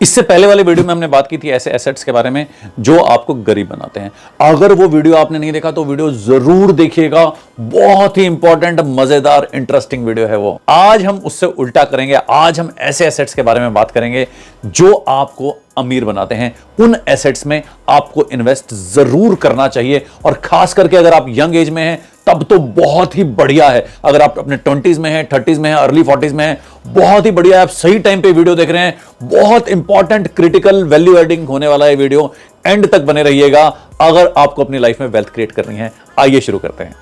इससे पहले वाले वीडियो में हमने बात की थी ऐसे एसेट्स के बारे में जो आपको गरीब बनाते हैं। अगर वो वीडियो आपने नहीं देखा तो वीडियो जरूर देखिएगा, बहुत ही इंपॉर्टेंट, मजेदार, इंटरेस्टिंग वीडियो है वो। आज हम उससे उल्टा करेंगे, आज हम ऐसे एसेट्स के बारे में बात करेंगे जो आपको अमीर बनाते हैं। उन एसेट्स में आपको इन्वेस्ट जरूर करना चाहिए, और खास करके अगर आप यंग एज में हैं तब तो बहुत ही बढ़िया है। अगर आप अपने 20s में हैं, 30s में हैं, अर्ली 40s में हैं, बहुत ही बढ़िया है। आप सही टाइम पे वीडियो देख रहे हैं। बहुत इंपॉर्टेंट, क्रिटिकल, वैल्यू एडिंग होने वाला है वीडियो। एंड तक बने रहिएगा अगर आपको अपनी लाइफ में वेल्थ क्रिएट करनी है। आइए शुरू करते हैं।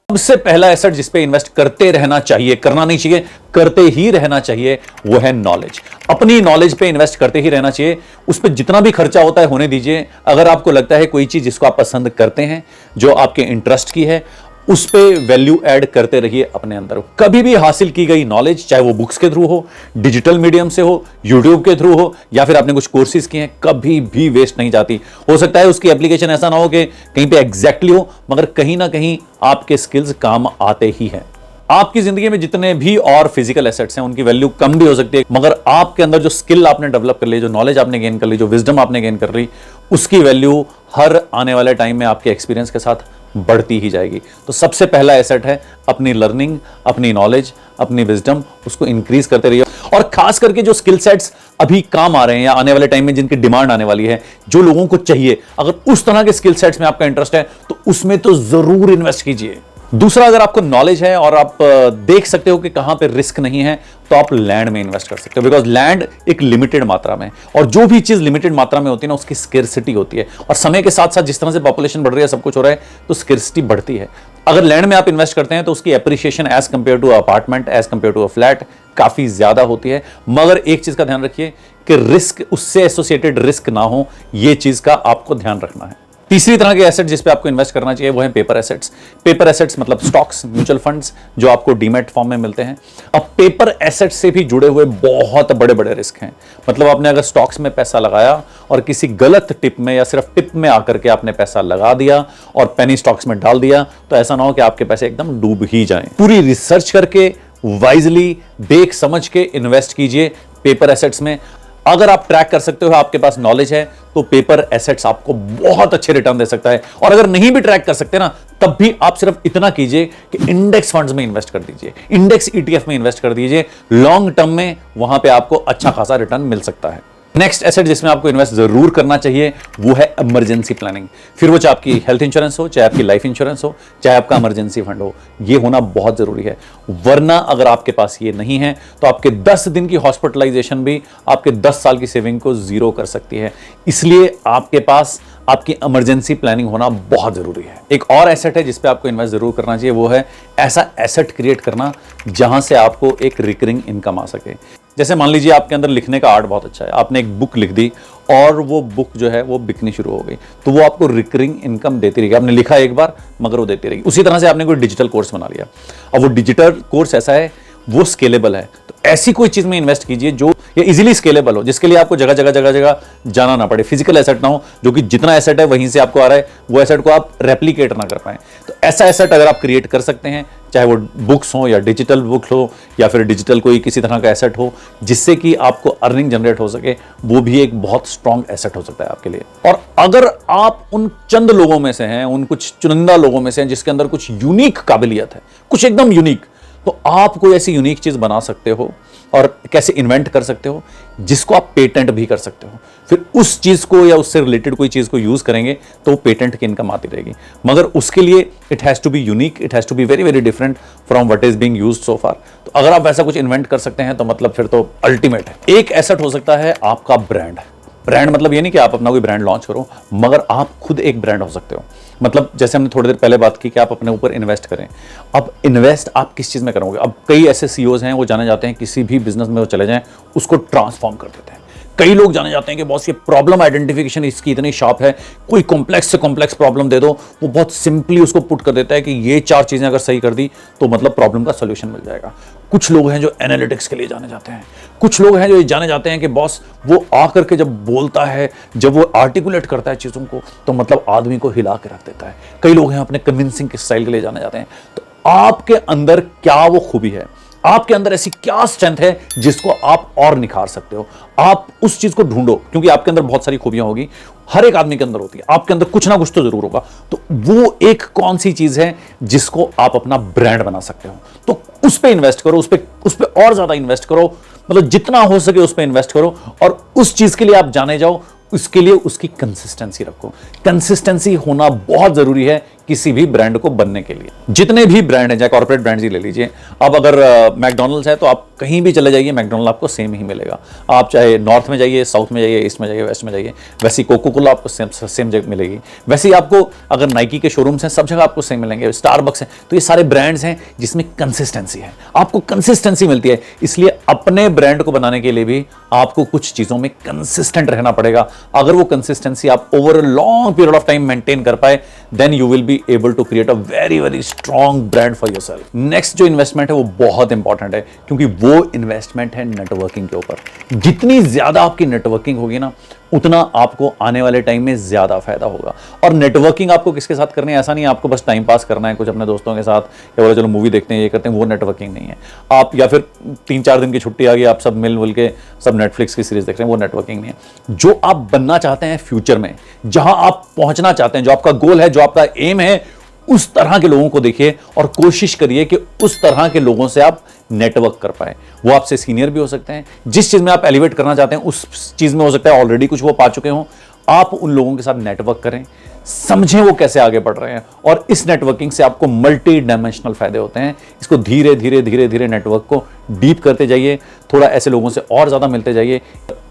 सबसे पहला एसेट जिस पे इन्वेस्ट करते रहना चाहिए, करना नहीं चाहिए, करते ही रहना चाहिए, वो है नॉलेज। अपनी नॉलेज पे इन्वेस्ट करते ही रहना चाहिए। उस पे जितना भी खर्चा होता है होने दीजिए। अगर आपको लगता है कोई चीज जिसको आप पसंद करते हैं, जो आपके इंटरेस्ट की है, उस पे वैल्यू ऐड करते रहिए अपने अंदर। कभी भी हासिल की गई नॉलेज, चाहे वो बुक्स के थ्रू हो, डिजिटल मीडियम से हो, यूट्यूब के थ्रू हो, या फिर आपने कुछ कोर्सेज किए हैं, कभी भी वेस्ट नहीं जाती। हो सकता है उसकी एप्लीकेशन ऐसा ना हो कि कहीं पे एग्जैक्टली हो, मगर कहीं ना कहीं आपके स्किल्स काम आते ही हैं। आपकी जिंदगी में जितने भी और फिजिकल एसेट्स हैं उनकी वैल्यू कम भी हो सकती है, मगर आपके अंदर जो स्किल आपने डेवलप कर ली, जो नॉलेज आपने गेन कर ली, जो विजडम आपने गेन कर ली, उसकी वैल्यू हर आने वाले टाइम में आपके एक्सपीरियंस के साथ बढ़ती ही जाएगी। तो सबसे पहला एसेट है अपनी लर्निंग, अपनी नॉलेज, अपनी विजडम, उसको इंक्रीज करते रहिए। और खास करके जो स्किल सेट्स अभी काम आ रहे हैं या आने वाले टाइम में जिनकी डिमांड आने वाली है, जो लोगों को चाहिए, अगर उस तरह के स्किल सेट्स में आपका इंटरेस्ट है तो उसमें तो जरूर इन्वेस्ट कीजिए। दूसरा, अगर आपको नॉलेज है और आप देख सकते हो कि कहां पे रिस्क नहीं है, तो आप लैंड में इन्वेस्ट कर सकते हो। बिकॉज लैंड एक लिमिटेड मात्रा में, और जो भी चीज लिमिटेड मात्रा में होती है ना, उसकी स्केर्सिटी होती है। और समय के साथ साथ जिस तरह से पॉपुलेशन बढ़ रही है, सब कुछ हो रहा है, तो स्केर्सिटी बढ़ती है। अगर लैंड में आप इन्वेस्ट करते हैं तो उसकी appreciation as compared to apartment, as compared to a flat, काफी ज्यादा होती है। मगर एक चीज का ध्यान रखिए कि रिस्क, उससे एसोसिएटेड रिस्क ना हो, यह चीज का आपको ध्यान रखना है। तीसरी तरह के एसेट जिस पे आपको इन्वेस्ट करना चाहिए वो है पेपर एसेट्स। पेपर एसेट्स मतलब स्टॉक्स, म्यूचुअल फंड्स, जो आपको डीमैट फॉर्म में मिलते हैं। अब पेपर एसेट्स से भी जुड़े हुए बहुत बड़े बड़े रिस्क हैं। मतलब आपने अगर स्टॉक्स में पैसा लगाया और किसी गलत टिप में या सिर्फ टिप में आकर के आपने पैसा लगा दिया और पेनी स्टॉक्स में डाल दिया, तो ऐसा ना हो कि आपके पैसे एकदम डूब ही जाएं। पूरी रिसर्च करके, वाइजली, देख समझ के इन्वेस्ट कीजिए पेपर एसेट्स में। अगर आप ट्रैक कर सकते हो, आपके पास नॉलेज है, तो पेपर एसेट्स आपको बहुत अच्छे रिटर्न दे सकता है। और अगर नहीं भी ट्रैक कर सकते ना, तब भी आप सिर्फ इतना कीजिए कि इंडेक्स फंड्स में इन्वेस्ट कर दीजिए, इंडेक्स ईटीएफ में इन्वेस्ट कर दीजिए। लॉन्ग टर्म में वहां पे आपको अच्छा खासा रिटर्न मिल सकता है। नेक्स्ट एसेट जिसमें आपको इन्वेस्ट जरूर करना चाहिए वो है इमरजेंसी प्लानिंग। फिर वो चाहे आपकी हेल्थ इंश्योरेंस हो, चाहे आपकी लाइफ इंश्योरेंस हो, चाहे आपका इमरजेंसी फंड हो, ये होना बहुत जरूरी है। वरना अगर आपके पास ये नहीं है तो आपके 10 दिन की हॉस्पिटलाइजेशन भी आपके 10 साल की सेविंग को जीरो कर सकती है। इसलिए आपके पास आपकी इमरजेंसी प्लानिंग होना बहुत जरूरी है। एक और एसेट है जिसपे आपको इन्वेस्ट जरूर करना चाहिए, वो है ऐसा एसेट क्रिएट करना जहां से आपको एक रिकरिंग इनकम आ सके। जैसे मान लीजिए आपके अंदर लिखने का आर्ट बहुत अच्छा है, आपने एक बुक लिख दी और वो बुक जो है वो बिकनी शुरू हो गई, तो वो आपको रिकरिंग इनकम देती रहेगी। आपने लिखा एक बार, मगर वो देती रहेगी। उसी तरह से आपने कोई डिजिटल कोर्स बना लिया, अब वो डिजिटल कोर्स ऐसा है, वो स्केलेबल है, तो ऐसी कोई चीज में इन्वेस्ट कीजिए जो ये इजीली स्केलेबल हो, जिसके लिए आपको जगह जगह जाना ना पड़े। फिजिकल एसेट ना हो जो कि जितना एसेट है वहीं से आपको आ रहा है, वो एसेट को आप रेप्लिकेट ना कर पाए। तो ऐसा एसेट अगर आप क्रिएट कर सकते हैं, चाहे वो बुक्स हो या डिजिटल बुक हो या फिर डिजिटल कोई किसी तरह का एसेट हो जिससे कि आपको अर्निंग जनरेट हो सके, वो भी एक बहुत स्ट्रॉन्ग एसेट हो सकता है आपके लिए। और अगर आप उन चंद लोगों में से हैं, उन कुछ चुनिंदा लोगों में से हैं जिसके अंदर कुछ यूनिक काबिलियत है, कुछ एकदम यूनिक, तो आप कोई ऐसी यूनिक चीज बना सकते हो और कैसे इन्वेंट कर सकते हो जिसको आप पेटेंट भी कर सकते हो। फिर उस चीज को या उससे रिलेटेड कोई चीज को यूज करेंगे तो पेटेंट की इनकम आती रहेगी। मगर उसके लिए it has to be unique, it has to be very very different from what is being used so far. तो अगर आप ऐसा कुछ इन्वेंट कर सकते हैं तो मतलब फिर तो अल्टीमेट है। एक एसेट हो सकता है आपका ब्रांड। ब्रांड मतलब ये नहीं कि आप अपना कोई ब्रांड लॉन्च करो, मगर आप खुद एक ब्रांड हो सकते हो। मतलब जैसे हमने थोड़ी देर पहले बात की कि आप अपने ऊपर इन्वेस्ट करें। अब इन्वेस्ट आप किस चीज में करोगे? अब कई ऐसे सीईओज हैं, वो जाने जाते हैं किसी भी बिजनेस में वो चले जाएं, उसको ट्रांसफॉर्म कर देते हैं। कई लोग जाने जाते हैं कि बॉस ये प्रॉब्लम आइडेंटिफिकेशन इसकी इतनी शार्प है, कोई कॉम्प्लेक्स से कॉम्प्लेक्स प्रॉब्लम दे दो, वो बहुत सिंपली उसको पुट कर देता है कि ये 4 चीजें अगर सही कर दी तो मतलब प्रॉब्लम का सोल्यूशन मिल जाएगा। कुछ लोग हैं जो एनालिटिक्स के लिए जाने जाते हैं, कुछ लोग हैं जो ये जाने जाते हैं कि बॉस वो आकर के जब बोलता है, जब वो आर्टिकुलेट करता है चीजों को, तो मतलब आदमी को हिला के रख देता है। कई लोग हैं अपने कन्विंसिंग के स्टाइल के लिए जाने जाते हैं। तो आपके अंदर क्या वो खूबी है, आपके अंदर ऐसी क्या स्ट्रेंथ है जिसको आप और निखार सकते हो। आप उस चीज को ढूंढो, क्योंकि आपके अंदर बहुत सारी खूबियां होगी, हर एक आदमी के अंदर होती है, आपके अंदर कुछ ना कुछ तो जरूर होगा। तो वो एक कौन सी चीज है जिसको आप अपना ब्रांड बना सकते हो, तो उस पे इन्वेस्ट करो, उस पे और ज्यादा इन्वेस्ट करो, मतलब जितना हो सके उस पे इन्वेस्ट करो, और उस चीज के लिए आप जाने जाओ। उसके लिए उसकी कंसिस्टेंसी रखो। कंसिस्टेंसी होना बहुत जरूरी है किसी भी ब्रांड को बनने के लिए। जितने भी ब्रांड हैं, चाहे कॉर्पोरेट ब्रांड्स ही ले लीजिए, अब अगर मैकडॉनल्ड्स है तो आप कहीं भी चले जाइए, मैकडॉनल्ड आपको सेम ही मिलेगा। आप चाहे नॉर्थ में जाइए, साउथ में जाइए, ईस्ट में जाइए, वेस्ट में जाइए, वैसी कोको कोला आपको सेम जगह मिलेगी। वैसे ही आपको अगर नाइकी के शोरूम्स हैं, सब जगह आपको सेम मिलेंगे, स्टारबक्स है, तो ये सारे ब्रांड्स हैं जिसमें कंसिस्टेंसी है, आपको कंसिस्टेंसी मिलती है। इसलिए अपने ब्रांड को बनाने के लिए भी आपको कुछ चीजों में कंसिस्टेंट रहना पड़ेगा। अगर वो कंसिस्टेंसी आप over a long period of time maintain कर पाए, then you will be able to create a very very strong brand for yourself. Next जो इन्वेस्टमेंट है वो बहुत इंपॉर्टेंट है, क्योंकि वो इन्वेस्टमेंट है नेटवर्किंग के ऊपर। जितनी ज्यादा आपकी नेटवर्किंग होगी ना, उतना आपको आने वाले टाइम में ज्यादा फायदा होगा। और नेटवर्किंग आपको किसके साथ करनी है, ऐसा नहीं है आपको बस टाइम पास करना है कुछ अपने दोस्तों के साथ, या बोले चलो मूवी देखते हैं, ये करते हैं, वो नेटवर्किंग नहीं है। आप या फिर 3-4 दिन की छुट्टी आ गई, आप सब मिल के सब नेटफ्लिक्स की सीरीज देख रहे हैं, वो नेटवर्किंग नहीं है। जो आप बनना चाहते हैं फ्यूचर में, जहां आप पहुंचना चाहते हैं, जो आपका गोल है, जो आपका एम है, उस तरह के लोगों को देखिए और कोशिश करिए कि उस तरह के लोगों से आप नेटवर्क कर पाए। वो आपसे सीनियर भी हो सकते हैं, जिस चीज में आप एलिवेट करना चाहते हैं उस चीज में हो सकता है ऑलरेडी कुछ वो पा चुके हों। आप उन लोगों के साथ नेटवर्क करें, समझें वो कैसे आगे बढ़ रहे हैं, और इस नेटवर्किंग से आपको मल्टी डायमेंशनल फायदे होते हैं। इसको धीरे धीरे धीरे धीरे नेटवर्क को डीप करते जाइए, थोड़ा ऐसे लोगों से और ज्यादा मिलते जाइए।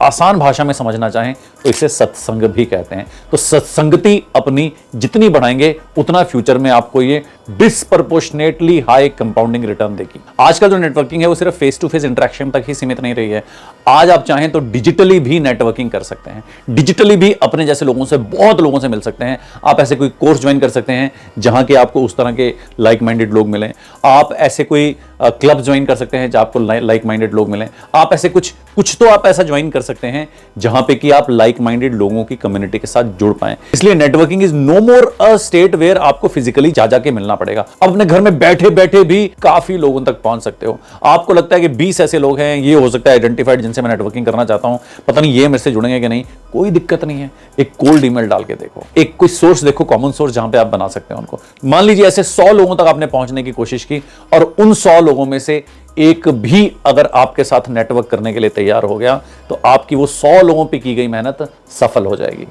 आसान भाषा में समझना चाहें तो इसे सत्संग भी कहते हैं। तो सत्संगति अपनी जितनी बढ़ाएंगे, उतना फ्यूचर में आपको ये डिस्प्रपोर्शनेटली हाई कंपाउंडिंग रिटर्न देगी। आजकल जो नेटवर्किंग है वो सिर्फ फेस टू फेस इंटरेक्शन तक ही सीमित नहीं रही है। आज आप चाहें तो डिजिटली भी नेटवर्किंग कर सकते हैं, डिजिटली भी अपने जैसे लोगों से, बहुत लोगों से मिल सकते हैं। आप ऐसे कोई कोर्स ज्वाइन कर सकते हैं जहां के आपको उस तरह के लाइक माइंडेड लोग मिलें। आप ऐसे कोई क्लब ज्वाइन कर सकते हैं जहां आपको लाइक माइंडेड लोग मिलें। आप ऐसे कुछ तो आप ऐसा ज्वाइन कर सकते हैं जहां पे कि आप लाइक माइंडेड लोगों की कम्युनिटी के साथ जुड़ पाएं। इसलिए networking is no more a state where आपको फिजिकली जा के मिलना पड़ेगा। अब अपने घर में बैठे बैठे भी काफी लोगों तक पहुंच सकते हो। आपको लगता है कि 20 ऐसे लोग हैं, ये हो सकता है आइडेंटिफाइड, जिनसे मैं नेटवर्किंग करना चाहता हूं, पता नहीं ये मेरे से जुड़ेंगे कि नहीं, कोई दिक्कत नहीं है। एक कोल्ड ईमेल डाल के देखो, एक कोई सोर्स देखो, कॉमन सोर्स जहां पे आप बना सकते हैं उनको। मान लीजिए ऐसे 100 लोगों तक आपने पहुंचने की कोशिश की, और उन 100 लोगों में से एक भी अगर आपके साथ नेटवर्क करने के लिए तैयार हो गया, तो आपकी वो 100 लोगों पे की गई मेहनत सफल हो जाएगी।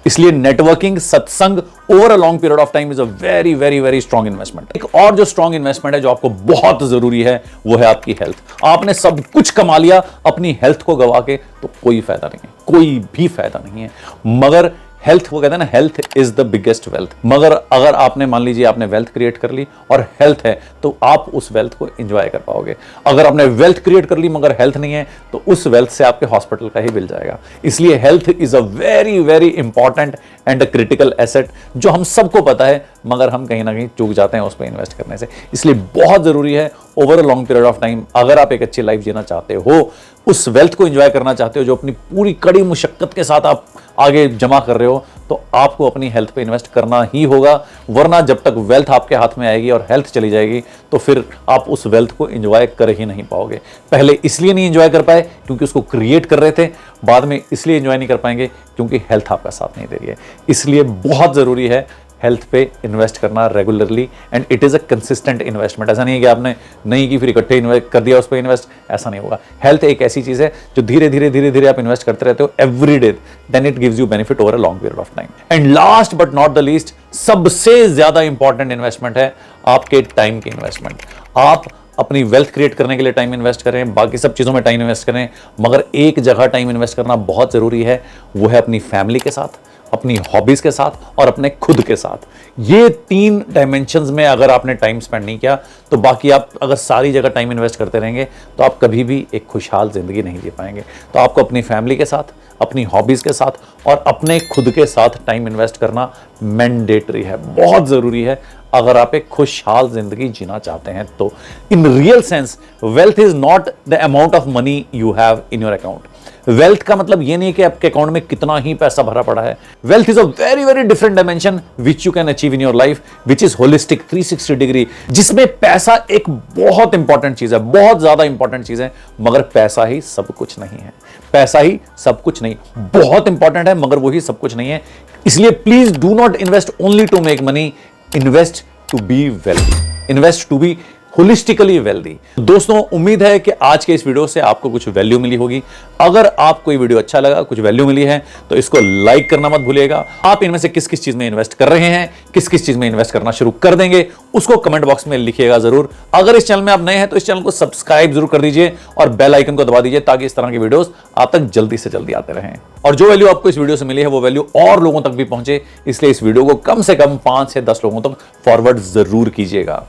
इसलिए नेटवर्किंग, सत्संग over a long period of time is a very very very strong investment. एक और जो स्ट्रॉन्ग इन्वेस्टमेंट है जो आपको बहुत जरूरी है, वो है आपकी हेल्थ। आपने सब कुछ कमा लिया, अपनी हेल्थ को गवा के तो कोई फायदा नहीं है, कोई भी फायदा नहीं है। मगर हेल्थ, वो कहते हैं ना, health is the biggest wealth. मगर अगर आपने, मान लीजिए आपने वेल्थ क्रिएट कर ली और हेल्थ है, तो आप उस वेल्थ को एंजॉय कर पाओगे। अगर आपने वेल्थ क्रिएट कर ली मगर हेल्थ नहीं है, तो उस वेल्थ से आपके हॉस्पिटल का ही बिल जाएगा। इसलिए health is a very very important and a critical asset, जो हम सबको पता है, मगर हम कहीं ना कहीं चूक जाते हैं उस पर इन्वेस्ट करने से। इसलिए बहुत जरूरी है over a long period of time, अगर आप एक अच्छी लाइफ जीना चाहते हो, उस वेल्थ को एंजॉय करना चाहते हो जो अपनी पूरी कड़ी मुशक्कत के साथ आप आगे जमा कर रहे हो, तो आपको अपनी हेल्थ पे इन्वेस्ट करना ही होगा। वरना जब तक वेल्थ आपके हाथ में आएगी और हेल्थ चली जाएगी, तो फिर आप उस वेल्थ को एंजॉय कर ही नहीं पाओगे। पहले इसलिए नहीं एंजॉय कर पाए क्योंकि उसको क्रिएट कर रहे थे, बाद में इसलिए एंजॉय नहीं कर पाएंगे क्योंकि हेल्थ आपका साथ नहीं दे रही है। इसलिए बहुत जरूरी है हेल्थ पे इन्वेस्ट करना regularly, and it is a consistent investment. ऐसा नहीं है कि आपने नहीं की फिर इकट्ठे इन्वेस्ट कर दिया उस पर इन्वेस्ट, ऐसा नहीं होगा। हेल्थ एक ऐसी चीज है जो धीरे धीरे धीरे धीरे आप इन्वेस्ट करते रहते हो every day, then it gives you benefit over a long period of time. And last but not the least, सबसे ज्यादा इंपॉर्टेंट इन्वेस्टमेंट है आपके टाइम की इन्वेस्टमेंट। आप अपनी वेल्थ क्रिएट करने के लिए टाइम इन्वेस्ट करें, बाकी सब चीज़ों में टाइम इन्वेस्ट करें, मगर एक जगह टाइम इन्वेस्ट करना बहुत ज़रूरी है, वो है अपनी फैमिली के साथ, अपनी हॉबीज़ के साथ और अपने खुद के साथ। ये 3 डायमेंशंस में अगर आपने टाइम स्पेंड नहीं किया, तो बाकी आप अगर सारी जगह टाइम इन्वेस्ट करते रहेंगे, तो आप कभी भी एक खुशहाल ज़िंदगी नहीं जी पाएंगे। तो आपको अपनी फैमिली के साथ, अपनी हॉबीज़ के साथ और अपने खुद के साथ टाइम इन्वेस्ट करना मैंडेटरी है, बहुत ज़रूरी है अगर आप एक खुशहाल जिंदगी जीना चाहते हैं तो। In real sense wealth is not the amount of money you have in your account. Wealth का मतलब यह नहीं कि आपके अकाउंट में कितना ही पैसा भरा पड़ा है। Wealth is a very very different dimension which you can achieve in your life, which is holistic 360 degree, जिसमें पैसा एक बहुत इंपॉर्टेंट चीज है, बहुत ज्यादा इंपॉर्टेंट चीज है, मगर पैसा ही सब कुछ नहीं है। पैसा ही सब कुछ नहीं, बहुत इंपॉर्टेंट है मगर वही सब कुछ नहीं है। इसलिए please do not invest only to make money, invest to be wealthy, invest to be holistically wealthy. दोस्तों, उम्मीद है कि आज के इस वीडियो से आपको कुछ वैल्यू मिली होगी। अगर आपको ये वीडियो अच्छा लगा, कुछ वैल्यू मिली है, तो इसको लाइक करना मत भूलिएगा। आप इनमें से किस किस चीज में इन्वेस्ट कर रहे हैं, किस किस चीज में इन्वेस्ट करना शुरू कर देंगे, उसको कमेंट बॉक्स में लिखिएगा जरूर। अगर इस चैनल में आप नए हैं तो इस चैनल को सब्सक्राइब जरूर कर दीजिए और बेल आइकन को दबा दीजिए ताकि इस तरह की वीडियोस आप तक जल्दी से जल्दी आते रहें। और जो वैल्यू आपको इस वीडियो से मिली है वो वैल्यू और लोगों तक भी पहुंचे, इसलिए इस वीडियो को कम से कम 5 से 10 लोगों तक फॉरवर्ड जरूर कीजिएगा।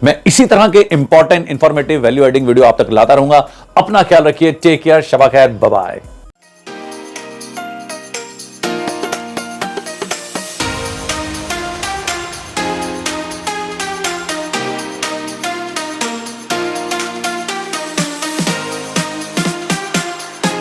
मैं इसी तरह के important informative value adding video आप तक लाता रहूंगा। अपना ख्याल रखिए, टेक केयर, शबा खैर, बाय बाय।